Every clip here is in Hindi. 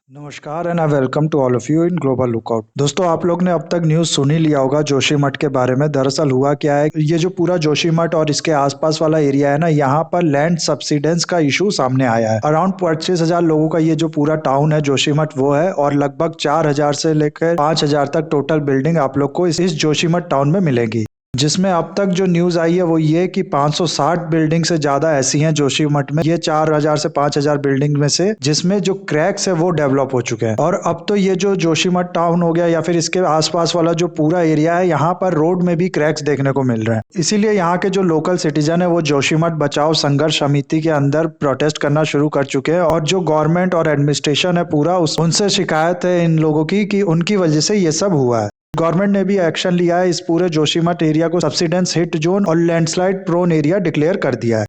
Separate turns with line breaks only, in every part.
नमस्कार and I welcome to all of you in Global Lookout. दोस्तों, आप लोग ने अब तक न्यूज़ सुन ही लिया होगा जोशीमठ के बारे में। दरअसल हुआ क्या है, ये जो पूरा जोशीमठ और इसके आसपास वाला एरिया है ना, यहाँ पर लैंड सब्सिडेंस का इशू सामने आया है। अराउंड 25,000 लोगों का ये जो पूरा टाउन है जोशीमठ वो है, और लगभग 4,000 से लेकर 5,000 तक टोटल बिल्डिंग आप लोग को इस जोशीमठ टाउन में मिलेगी। जिसमें अब तक जो न्यूज़ आई है वो ये कि 560 बिल्डिंग से ज़्यादा ऐसी हैं जोशीमठ में, ये 4,000 से 5,000 बिल्डिंग में से, जिसमें जो क्रैक्स है वो डेवलप हो चुके हैं। और अब तो ये जो जोशीमठ टाउन हो गया या फिर इसके आसपास वाला जो पूरा एरिया है, यहाँ पर रोड में भी क्रैक्स देखने को मिल रहे हैं। इसीलिए यहाँ के जो लोकल सिटीजन है वो जोशीमठ बचाओ संघर्ष समिति के अंदर प्रोटेस्ट करना शुरू कर चुके हैं, और जो गवर्नमेंट और एडमिनिस्ट्रेशन है पूरा उनसे शिकायत है इन लोगों की कि उनकी वजह से ये सब हुआ है। गवर्नमेंट ने भी एक्शन लिया है, इस पूरे जोशीमठ एरिया को सब्सिडेंस हिट जोन और लैंडस्लाइड प्रोन एरिया डिक्लेयर कर दिया है।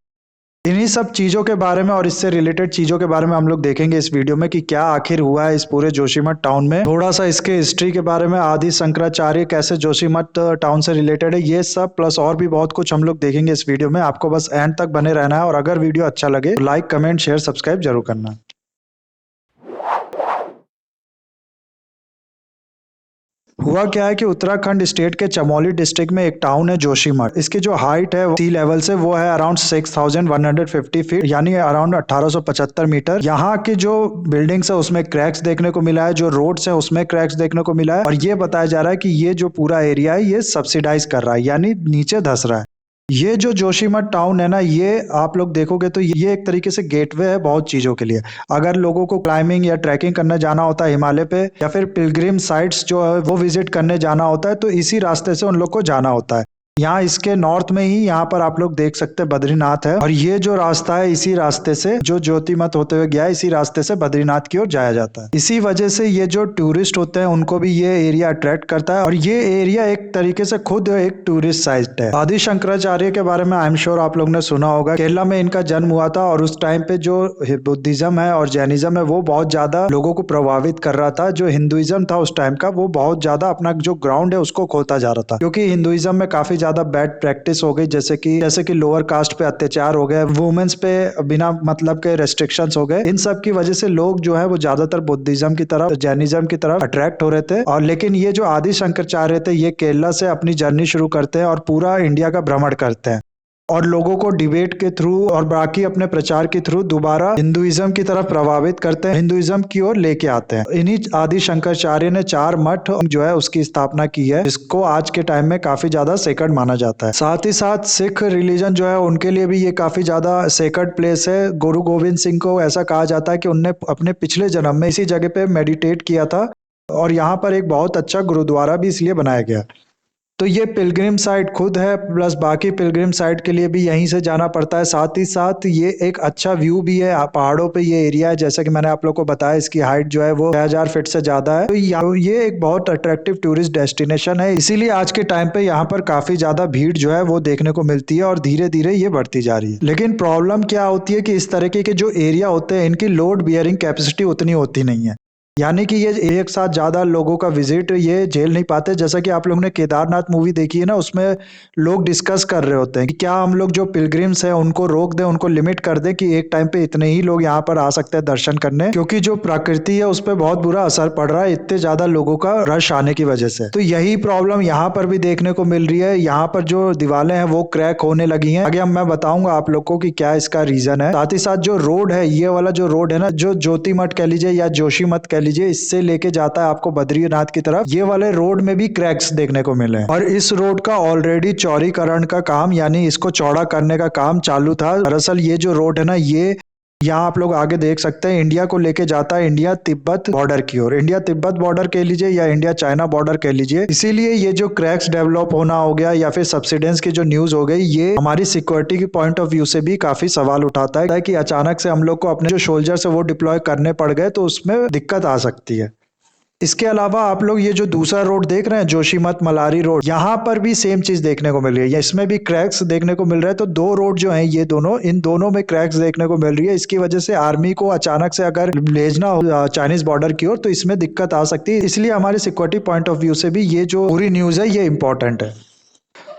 इन्हीं सब चीज़ों के बारे में और इससे रिलेटेड चीज़ों के बारे में हम लोग देखेंगे इस वीडियो में कि क्या आखिर हुआ है इस पूरे जोशीमठ टाउन में। थोड़ा सा इसके हिस्ट्री के बारे में, आदि शंकराचार्य कैसे जोशीमठ टाउन से रिलेटेड है, ये सब प्लस और भी बहुत कुछ हम लोग देखेंगे इस वीडियो में। आपको बस एंड तक बने रहना है, और अगर वीडियो अच्छा लगे तो लाइक, कमेंट, शेयर, सब्सक्राइब जरूर करना। हुआ क्या है कि उत्तराखंड स्टेट के चमोली डिस्ट्रिक्ट में एक टाउन है जोशीमठ। इसकी जो हाइट है सी लेवल से वो है अराउंड 6,150 फीट, यानी अराउंड 1875 मीटर। यहाँ की जो बिल्डिंग्स है उसमें क्रैक्स देखने को मिला है, जो रोड्स है उसमें क्रैक्स देखने को मिला है, और ये बताया जा रहा है कि ये जो पूरा एरिया है ये सब्सिडाइज कर रहा है, यानी नीचे धंस रहा है। ये जो जोशीमठ टाउन है ना, ये आप लोग देखोगे तो ये एक तरीके से गेटवे है बहुत चीज़ों के लिए। अगर लोगों को क्लाइंबिंग या ट्रैकिंग करने जाना होता है हिमालय पे, या फिर पिलग्रिम साइट्स जो है वो विजिट करने जाना होता है, तो इसी रास्ते से उन लोग को जाना होता है। यहाँ इसके नॉर्थ में ही यहाँ पर आप लोग देख सकते हैं बद्रीनाथ है, और ये जो रास्ता है इसी रास्ते से जो ज्योतिमठ होते हुए गया है, इसी रास्ते से बद्रीनाथ की ओर जाया जाता है। इसी वजह से ये जो टूरिस्ट होते हैं उनको भी ये एरिया अट्रैक्ट करता है, और ये एरिया एक तरीके से खुद एक टूरिस्ट साइट है। आदि शंकराचार्य के बारे में आई एम श्योर आप लोग ने सुना होगा। केरला में इनका जन्म हुआ था, और उस टाइम पे जो बुद्धिज्म है और जैनिज्म है वो बहुत ज्यादा लोगों को प्रभावित कर रहा था। जो हिंदुइज्म था उस टाइम का, वो बहुत ज्यादा अपना जो ग्राउंड है उसको खोता जा रहा था, क्योंकि हिंदुइज्म में काफी ज्यादा बैड प्रैक्टिस हो गई, जैसे कि लोअर कास्ट पे अत्याचार हो गए, वुमेन्स पे बिना मतलब के रेस्ट्रिक्शंस हो गए। इन सब की वजह से लोग जो है वो ज्यादातर बुद्धिज्म की तरफ, जैनिज्म की तरफ अट्रैक्ट हो रहे थे। और लेकिन ये जो आदि शंकराचार्य थे ये केरला से अपनी जर्नी शुरू करते हैं और पूरा इंडिया का भ्रमण करते हैं, और लोगों को डिबेट के थ्रू और बाकी अपने प्रचार के थ्रू दोबारा हिंदुइज्म की तरफ प्रभावित करते हैं, हिंदुइज्म की ओर लेके आते हैं। इन्हीं आदि शंकराचार्य ने 4 मठ जो है उसकी स्थापना की है, जिसको आज के टाइम में काफी ज्यादा सेक्रेड माना जाता है। साथ ही साथ सिख रिलीजन जो है उनके लिए भी ये काफी ज्यादा सेक्रेड प्लेस है। गुरु गोविंद सिंह को ऐसा कहा जाता है कि उनने अपने पिछले जन्म में इसी जगह पे मेडिटेट किया था, और यहाँ पर एक बहुत अच्छा गुरुद्वारा भी इसलिए बनाया गया। तो ये पिलग्रिम साइट खुद है, प्लस बाकी पिलग्रिम साइट के लिए भी यहीं से जाना पड़ता है। साथ ही साथ ये एक अच्छा व्यू भी है, पहाड़ों पे ये एरिया है, जैसा कि मैंने आप लोग को बताया। इसकी हाइट जो है वो 6,000 फीट से ज्यादा है, तो ये एक बहुत अट्रैक्टिव टूरिस्ट डेस्टिनेशन है। इसीलिए आज के टाइम पे यहाँ पर काफी ज्यादा भीड़ जो है वो देखने को मिलती है, और धीरे धीरे ये बढ़ती जा रही है। लेकिन प्रॉब्लम क्या होती है कि इस तरीके के जो एरिया होते हैं इनकी लोड बियरिंग कैपेसिटी उतनी होती नहीं है, यानी कि ये एक साथ ज्यादा लोगों का विजिट ये झेल नहीं पाते। जैसा कि आप लोगों ने केदारनाथ मूवी देखी है ना, उसमें लोग डिस्कस कर रहे होते हैं कि क्या हम लोग जो पिलग्रिम्स हैं उनको रोक दें, उनको लिमिट कर दें कि एक टाइम पे इतने ही लोग यहाँ पर आ सकते हैं दर्शन करने, क्योंकि जो प्रकृति है उस पर बहुत बुरा असर पड़ रहा है इतने ज्यादा लोगों का रश आने की वजह से। तो यही प्रॉब्लम यहाँ पर भी देखने को मिल रही है। यहाँ पर जो दीवारें हैं वो क्रैक होने लगी हैं। आगे मैं बताऊंगा आप लोग को कि क्या इसका रीजन है। साथ ही साथ जो रोड है, ये वाला जो रोड है ना, जो ज्योतिमठ कह लीजिए या जोशीमठ कह लीजिए, इससे लेके जाता है आपको बद्रीनाथ की तरफ, ये वाले रोड में भी क्रैक्स देखने को मिले हैं। और इस रोड का ऑलरेडी चौड़ीकरण का काम, यानी इसको चौड़ा करने का काम चालू था। दरअसल ये जो रोड है ना, ये यहाँ आप लोग आगे देख सकते हैं, इंडिया को लेके जाता है इंडिया तिब्बत बॉर्डर की ओर। इंडिया तिब्बत बॉर्डर कह लीजिए या इंडिया चाइना बॉर्डर कह लीजिए। इसीलिए ये जो क्रैक्स डेवलप होना हो गया या फिर सब्सिडेंस की जो न्यूज हो गई, ये हमारी सिक्योरिटी की पॉइंट ऑफ व्यू से भी काफी सवाल उठाता है कि अचानक से हम लोग को अपने जो सोल्जर्स है वो डिप्लॉय करने पड़ गए, तो उसमें दिक्कत आ सकती है। इसके अलावा आप लोग ये जो दूसरा रोड देख रहे हैं जोशीमठ मलारी रोड, यहाँ पर भी सेम चीज देखने को मिल रही है, इसमें भी क्रैक्स देखने को मिल रहा है। तो 2 रोड जो हैं ये दोनों, इन दोनों में क्रैक्स देखने को मिल रही है। इसकी वजह से आर्मी को अचानक से अगर भेजना हो चाइनीज बॉर्डर की ओर, तो इसमें दिक्कत आ सकती है। इसलिए हमारी सिक्योरिटी पॉइंट ऑफ व्यू से भी ये जो पूरी न्यूज है ये इंपॉर्टेंट है।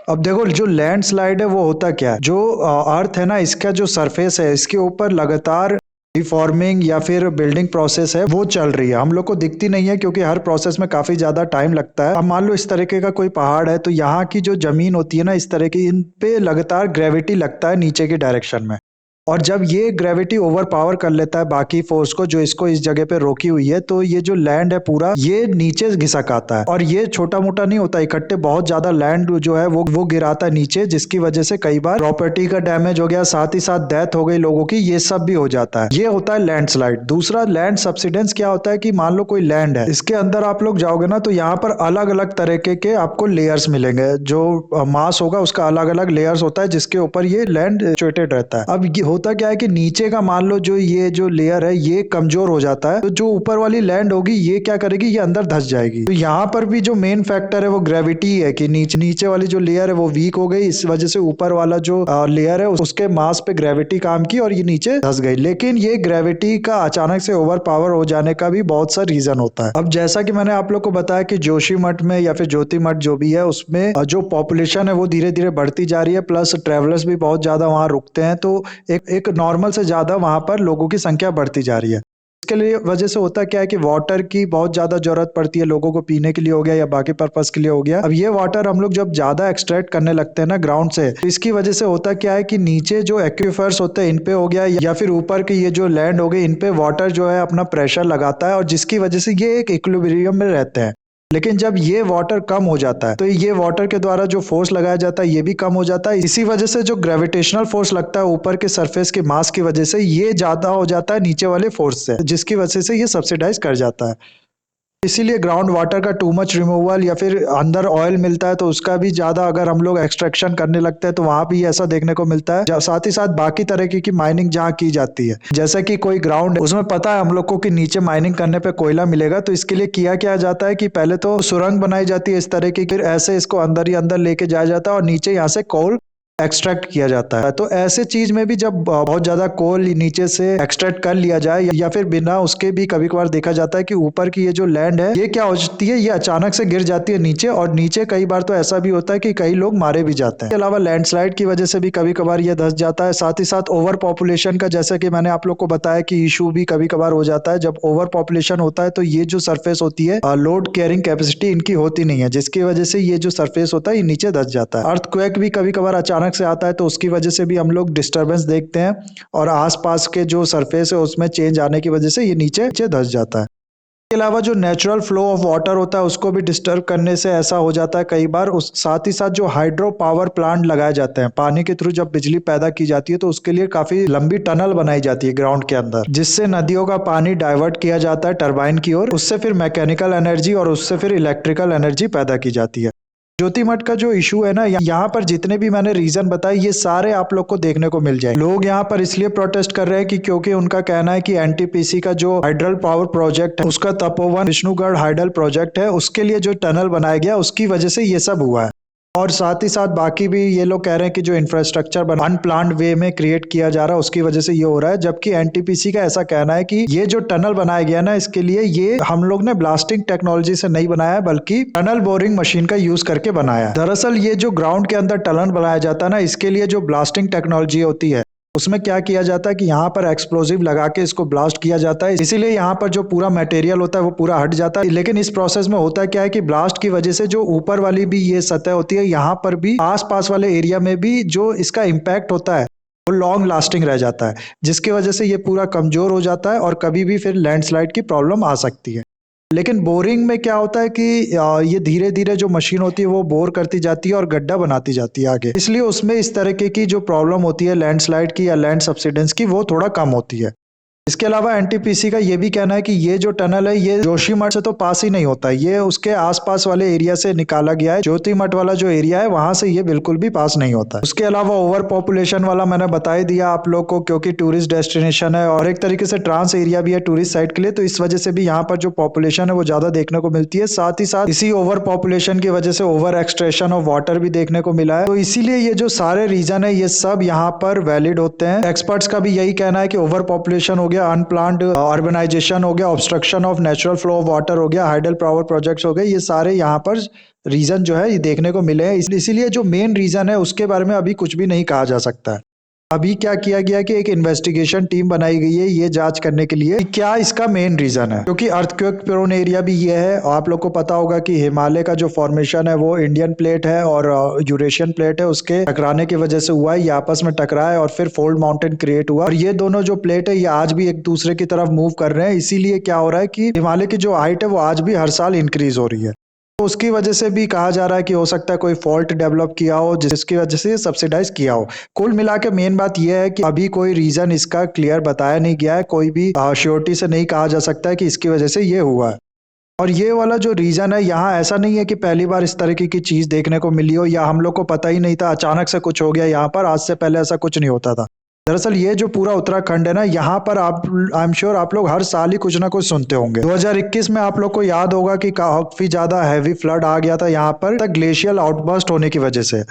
अब देखो, जो लैंडस्लाइड है वो होता क्या है, जो अर्थ है ना, इसका जो सरफेस है इसके ऊपर लगातार रिफॉर्मिंग या फिर बिल्डिंग प्रोसेस है वो चल रही है। हम लोग को दिखती नहीं है क्योंकि हर प्रोसेस में काफी ज्यादा टाइम लगता है। अब मान लो इस तरीके का कोई पहाड़ है तो यहाँ की जो जमीन होती है ना, इस तरह की, इन पे लगातार ग्रेविटी लगता है नीचे की डायरेक्शन में। और जब ये ग्रेविटी ओवर पावर कर लेता है बाकी फोर्स को जो इसको इस जगह पे रोकी हुई है, तो ये जो लैंड है पूरा ये नीचे घिसक आता है। और ये छोटा मोटा नहीं होता, इकट्ठे बहुत ज्यादा लैंड जो है वो गिराता है नीचे, जिसकी वजह से कई बार प्रॉपर्टी का डैमेज हो गया, साथ ही साथ डेथ हो गई लोगों की, ये सब भी हो जाता है। ये होता है लैंडस्लाइड। दूसरा लैंड सब्सिडेंस क्या होता है कि मान लो कोई लैंड है, इसके अंदर आप लोग जाओगे ना तो यहाँ पर अलग अलग तरीके के आपको लेयर्स मिलेंगे। जो मास होगा उसका अलग अलग लेयर्स होता है जिसके ऊपर ये लैंड सिचुएटेड रहता है। अब ये होता क्या है कि नीचे का मान लो जो ये जो लेयर है ये कमजोर हो जाता है, तो जो ऊपर वाली लैंड होगी ये क्या करेगी, ये अंदर धस जाएगी। तो यहाँ पर भी जो मेन फैक्टर है वो ग्रेविटी है कि नीचे वाली जो लेयर है वो वीक हो गई, इस वजह से ऊपर वाला जो लेयर है उसके मास पे ग्रेविटी काम की और ये नीचे धस गई। लेकिन ये ग्रेविटी का अचानक से ओवर पावर हो जाने का भी बहुत सा रीजन होता है। अब जैसा कि मैंने आप लोग को बताया कि जोशीमठ में या फिर ज्योतिमठ जो भी है उसमें जो पॉपुलेशन है वो धीरे धीरे बढ़ती जा रही है, प्लस ट्रेवलर्स भी बहुत ज्यादा वहां रुकते हैं, तो एक नॉर्मल से ज्यादा वहां पर लोगों की संख्या बढ़ती जा रही है। इसके लिए वजह से होता क्या है कि वाटर की बहुत ज्यादा जरूरत पड़ती है लोगों को, पीने के लिए हो गया या बाकी पर्पस के लिए हो गया। अब ये वाटर हम लोग जब ज्यादा एक्सट्रैक्ट करने लगते हैं ना ग्राउंड से, तो इसकी वजह से होता क्या है कि नीचे जो एक्विफर्स होते हैं इन पे हो गया या फिर ऊपर की ये जो लैंड हो गई, इन पे वाटर जो है अपना प्रेशर लगाता है और जिसकी वजह से ये एक इक्विलिब्रियम में रहते हैं। लेकिन जब ये वाटर कम हो जाता है तो ये वाटर के द्वारा जो फोर्स लगाया जाता है ये भी कम हो जाता है। इसी वजह से जो ग्रेविटेशनल फोर्स लगता है ऊपर के सरफेस के मास की वजह से ये ज्यादा हो जाता है नीचे वाले फोर्स से, जिसकी वजह से ये सब्सिडाइज कर जाता है। इसीलिए ग्राउंड वाटर का टू मच रिमूवल या फिर अंदर ऑयल मिलता है तो उसका भी ज्यादा अगर हम लोग एक्सट्रैक्शन करने लगते हैं तो वहां भी ऐसा देखने को मिलता है। साथ ही साथ बाकी तरीके की माइनिंग जहाँ की जाती है, जैसे कि कोई ग्राउंड है उसमें पता है हम लोग को कि नीचे माइनिंग करने पे कोयला मिलेगा, तो इसके लिए किया क्या जाता है कि पहले तो सुरंग बनाई जाती है इस तरीके की, फिर ऐसे इसको अंदर ही अंदर लेके जाया जाता है और नीचे यहाँ से कोल एक्सट्रैक्ट किया जाता है। तो ऐसे चीज में भी जब बहुत ज्यादा कोल नीचे से एक्सट्रैक्ट कर लिया जाए या फिर बिना उसके भी कभी कभार देखा जाता है कि ऊपर की ये जो लैंड है ये क्या हो जाती है, ये अचानक से गिर जाती है नीचे, और नीचे कई बार तो ऐसा भी होता है कि कई लोग मारे भी जाते हैं। इसके अलावा लैंडस्लाइड की वजह से भी कभी कभार ये धस जाता है। साथ ही साथ ओवर पॉपुलेशन का, जैसे कि मैंने आप लोग को बताया कि इशू भी कभी कभार हो जाता है। जब ओवर पॉपुलेशन होता है तो ये जो सरफेस होती है लोड कैरिंग कैपेसिटी इनकी होती नहीं है, जिसकी वजह से ये जो सरफेस होता है ये नीचे धस जाता है। अर्थक्वेक भी कभी कभार अचानक से आता है तो उसकी वजह से भी हम लोग डिस्टरबेंस देखते हैं और आसपास के जो सरफेस है उसमें चेंज आने की वजह से ये नीचे नीचे धस जाता है। इसके अलावा जो नेचुरल फ्लो ऑफ वाटर होता है उसको भी डिस्टर्ब करने से ऐसा हो जाता है कई बार। उस साथ ही साथ जो हाइड्रो पावर प्लांट लगाए जाते हैं पानी के थ्रू, जब बिजली पैदा की जाती है तो उसके लिए काफी लंबी टनल बनाई जाती है ग्राउंड के अंदर, जिससे नदियों का पानी डाइवर्ट किया जाता है टरबाइन की ओर, उससे फिर मैकेनिकल एनर्जी और उससे फिर इलेक्ट्रिकल एनर्जी पैदा की जाती है। ज्योतिमठ का जो इशू है ना, यहाँ पर जितने भी मैंने रीजन बताए ये सारे आप लोग को देखने को मिल जाए। लोग यहाँ पर इसलिए प्रोटेस्ट कर रहे हैं कि क्योंकि उनका कहना है कि एनटीपीसी का जो हाइड्रल पावर प्रोजेक्ट है उसका तपोवन विष्णुगढ़ हाइडल प्रोजेक्ट है, उसके लिए जो टनल बनाया गया उसकी वजह से ये सब हुआ है। और साथ ही साथ बाकी भी ये लोग कह रहे हैं कि जो इंफ्रास्ट्रक्चर बना अनप्लान्ड वे में क्रिएट किया जा रहा है उसकी वजह से ये हो रहा है। जबकि एनटीपीसी का ऐसा कहना है कि ये जो टनल बनाया गया ना, इसके लिए ये हम लोग ने ब्लास्टिंग टेक्नोलॉजी से नहीं बनाया है बल्कि टनल बोरिंग मशीन का यूज करके बनाया है। दरअसल ये जो ग्राउंड के अंदर टनल बनाया जाता है ना, इसके लिए जो ब्लास्टिंग टेक्नोलॉजी होती है उसमें क्या किया जाता है कि यहाँ पर एक्सप्लोजिव लगा के इसको ब्लास्ट किया जाता है, इसीलिए यहाँ पर जो पूरा मटेरियल होता है वो पूरा हट जाता है। लेकिन इस प्रोसेस में होता क्या है कि ब्लास्ट की वजह से जो ऊपर वाली भी ये सतह होती है यहाँ पर भी आस पास वाले एरिया में भी जो इसका इम्पैक्ट होता है वो लॉन्ग लास्टिंग रह जाता है, जिसकी वजह से ये पूरा कमजोर हो जाता है और कभी भी फिर लैंडस्लाइड की प्रॉब्लम आ सकती है। लेकिन बोरिंग में क्या होता है कि ये धीरे धीरे जो मशीन होती है वो बोर करती जाती है और गड्ढा बनाती जाती है आगे, इसलिए उसमें इस तरीके की जो प्रॉब्लम होती है लैंडस्लाइड की या लैंड सब्सिडेंस की वो थोड़ा कम होती है। इसके अलावा एनटीपीसी का ये भी कहना है कि ये जो टनल है ये जोशीमठ से तो पास ही नहीं होता है, ये उसके आसपास वाले एरिया से निकाला गया है। ज्योतिमठ वाला जो एरिया है वहां से ये बिल्कुल भी पास नहीं होता है। उसके अलावा ओवर पॉपुलेशन वाला मैंने बता ही दिया आप लोग को, क्योंकि टूरिस्ट डेस्टिनेशन है और एक तरीके से ट्रांस एरिया भी है टूरिस्ट साइट के लिए, तो इस वजह से भी यहाँ पर जो पॉपुलेशन है वो ज्यादा देखने को मिलती है। साथ ही साथ इसी ओवर पॉपुलेशन की वजह से ओवर एक्सट्रेशन ऑफ वाटर भी देखने को मिला है। तो इसीलिए ये जो सारे रीजन है ये सब यहाँ पर वैलिड होते हैं। एक्सपर्ट्स का भी यही कहना है कि ओवर पॉपुलेशन हो गया, अनप्लान्ड अर्बनाइजेशन हो गया, obstruction of natural flow of water हो गया, हाइडल पावर प्रोजेक्ट्स हो गए, ये सारे यहाँ पर रीजन जो है ये देखने को मिले हैं। इसीलिए जो मेन रीजन है उसके बारे में अभी कुछ भी नहीं कहा जा सकता है। अभी क्या किया गया कि एक इन्वेस्टिगेशन टीम बनाई गई है ये जांच करने के लिए कि क्या इसका मेन रीजन है, क्योंकि अर्थक्वेक प्रोन एरिया भी ये है। आप लोग को पता होगा कि हिमालय का जो फॉर्मेशन है वो इंडियन प्लेट है और यूरेशियन प्लेट है, उसके टकराने की वजह से हुआ है। ये आपस में टकराए और फिर फोल्ड माउंटेन क्रिएट हुआ, और ये दोनों जो प्लेट है ये आज भी एक दूसरे की तरफ मूव कर रहे हैं। इसीलिए क्या हो रहा है कि हिमालय की जो हाइट है वो आज भी हर साल इंक्रीज हो रही है। तो उसकी वजह से भी कहा जा रहा है कि हो सकता है कोई फॉल्ट डेवलप किया हो जिसकी वजह से सब्सिडाइज किया हो। कुल मिला के मेन बात यह है कि अभी कोई रीजन इसका क्लियर बताया नहीं गया है, कोई भी श्योरिटी से नहीं कहा जा सकता है कि इसकी वजह से ये हुआ है। और ये वाला जो रीजन है, यहाँ ऐसा नहीं है कि पहली बार इस तरीके की चीज देखने को मिली हो या हम लोग को पता ही नहीं था, अचानक से कुछ हो गया यहाँ पर। आज से पहले ऐसा कुछ नहीं होता था। दरअसल ये जो पूरा उत्तराखंड है ना, यहाँ पर आप, आई एम श्योर आप लोग हर साल ही कुछ ना कुछ सुनते होंगे। 2021 में आप लोग को याद होगा कि काफी ज्यादा हैवी फ्लड आ गया था यहाँ पर ग्लेशियल आउटबर्स्ट होने की वजह से।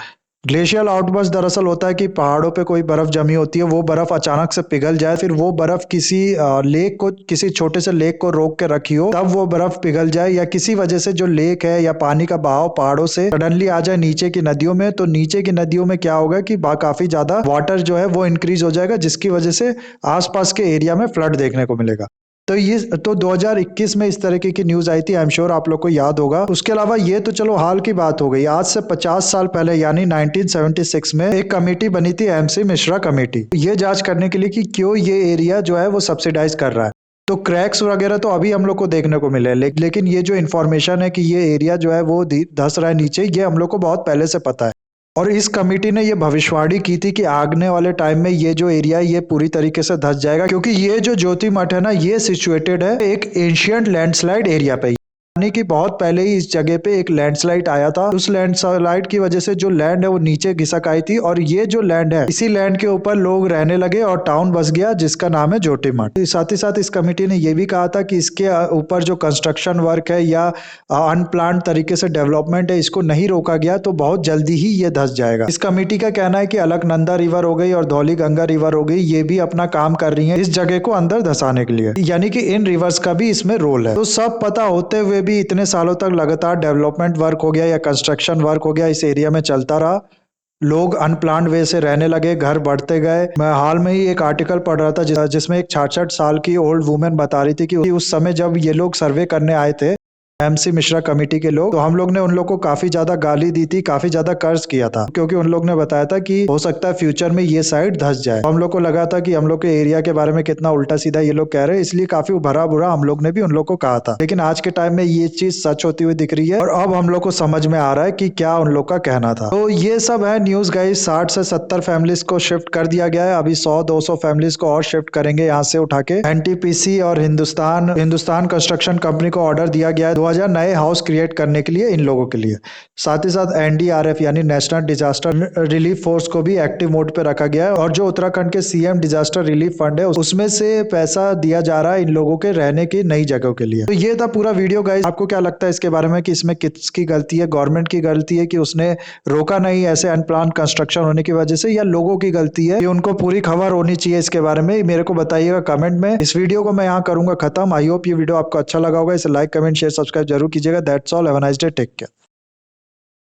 ग्लेशियल आउटबर्स्ट दरअसल होता है कि पहाड़ों पे कोई बर्फ जमी होती है, वो बर्फ अचानक से पिघल जाए, फिर वो बर्फ किसी लेक को, किसी छोटे से लेक को रोक के रखी हो, तब वो बर्फ पिघल जाए, या किसी वजह से जो लेक है या पानी का बहाव पहाड़ों से सडनली आ जाए नीचे की नदियों में, तो नीचे की नदियों में क्या होगा कि काफी ज्यादा वाटर जो है वो इंक्रीज हो जाएगा, जिसकी वजह से आसपास के एरिया में फ्लड देखने को मिलेगा। तो 2021 में इस तरीके की न्यूज आई थी, आई एम श्योर आप लोग को याद होगा। उसके अलावा ये तो चलो हाल की बात हो गई। आज से 50 साल पहले यानी 1976 में एक कमेटी बनी थी, एमसी मिश्रा कमेटी, ये जांच करने के लिए कि क्यों ये एरिया जो है वो सब्सिडाइज कर रहा है। तो क्रैक्स वगैरह तो अभी हम लोग को देखने को मिले, लेकिन ये जो इन्फॉर्मेशन है कि ये एरिया जो है वो धंस रहा है नीचे, ये हम लोग को बहुत पहले से पता है। और इस कमेटी ने ये भविष्यवाणी की थी कि आगने वाले टाइम में ये जो एरिया है ये पूरी तरीके से धंस जाएगा, क्योंकि ये जो ज्योतिमठ है ना, ये सिचुएटेड है एक एंशियंट लैंडस्लाइड एरिया पे, यानी कि बहुत पहले ही इस जगह पे एक लैंडस्लाइड आया था। उस लैंडस्लाइड की वजह से जो लैंड है वो नीचे खिसक आई थी, और ये जो लैंड है, इसी लैंड के ऊपर लोग रहने लगे और टाउन बस गया जिसका नाम है जोटीमठ। साथ ही साथ इस कमेटी ने यह भी कहा था कि इसके ऊपर जो कंस्ट्रक्शन वर्क है या अनप्लान्ड तरीके से डेवलपमेंट है, इसको नहीं रोका गया तो बहुत जल्दी ही ये धंस जाएगा। इस कमेटी का कहना है कि अलकनंदा रिवर हो गई और धौली गंगा रिवर हो गई, ये भी अपना काम कर रही है इस जगह को अंदर धंसाने के लिए, यानी कि इन रिवर्स का भी इसमें रोल है। तो सब पता होते हुए भी इतने सालों तक लगातार डेवलपमेंट वर्क हो गया या कंस्ट्रक्शन वर्क हो गया, इस एरिया में चलता रहा, लोग अनप्लान्ड वे से रहने लगे, घर बढ़ते गए। मैं हाल में ही एक आर्टिकल पढ़ रहा था जिसमें एक 66 साल की ओल्ड वुमेन बता रही थी कि उस समय जब ये लोग सर्वे करने आए थे, एमसी मिश्रा कमेटी के लोग, तो हम लोग ने उन लोग को काफी ज्यादा गाली दी थी, काफी ज्यादा कर्ज किया था, क्योंकि उन लोग ने बताया था कि हो सकता है फ्यूचर में ये साइड धंस जाए। हम लोग को लगा था कि हम लोग के एरिया के बारे में कितना उल्टा सीधा ये लोग कह रहे हैं, इसलिए काफी भरा बुरा हम लोग ने भी उन लोग को कहा था। लेकिन आज के टाइम में ये चीज सच होती हुई दिख रही है, और अब हम लोग को समझ में आ रहा है कि क्या उन लोग का कहना था। तो ये सब है न्यूज गाइस। 60 से 70 फैमिलीज को शिफ्ट कर दिया गया है, अभी 100-200 फैमिलीज को और शिफ्ट करेंगे यहाँ से उठा के। एनटीपीसी और हिंदुस्तान कंस्ट्रक्शन कंपनी को ऑर्डर दिया गया है 2000 नए हाउस क्रिएट करने के लिए इन लोगों के लिए। साथ ही साथ एनडीआरएफ यानी नेशनल डिजास्टर रिलीफ फोर्स को भी एक्टिव मोड पे रखा गया है, और जो उत्तराखंड के सीएम डिजास्टर रिलीफ फंड है उसमें से पैसा दिया जा रहा है इन लोगों के रहने की नई जगहों के लिए। तो ये था पूरा वीडियो गाइस। आपको क्या लगता है इसके बारे में कि इसमें किसकी गलती है? गवर्नमेंट की गलती है कि उसने रोका नहीं ऐसे अनप्लान कंस्ट्रक्शन होने की वजह से, या लोगों की गलती है कि उनको पूरी खबर होनी चाहिए इसके बारे में? मेरे को बताइएगा कमेंट में। इस वीडियो को मैं यहाँ करूंगा खत्म। आई होप ये वीडियो आपको अच्छा लगा होगा। इसे लाइक, कमेंट, शेयर, सब्सक्राइब जरूर कीजिएगा। That's all, have a nice day, take care.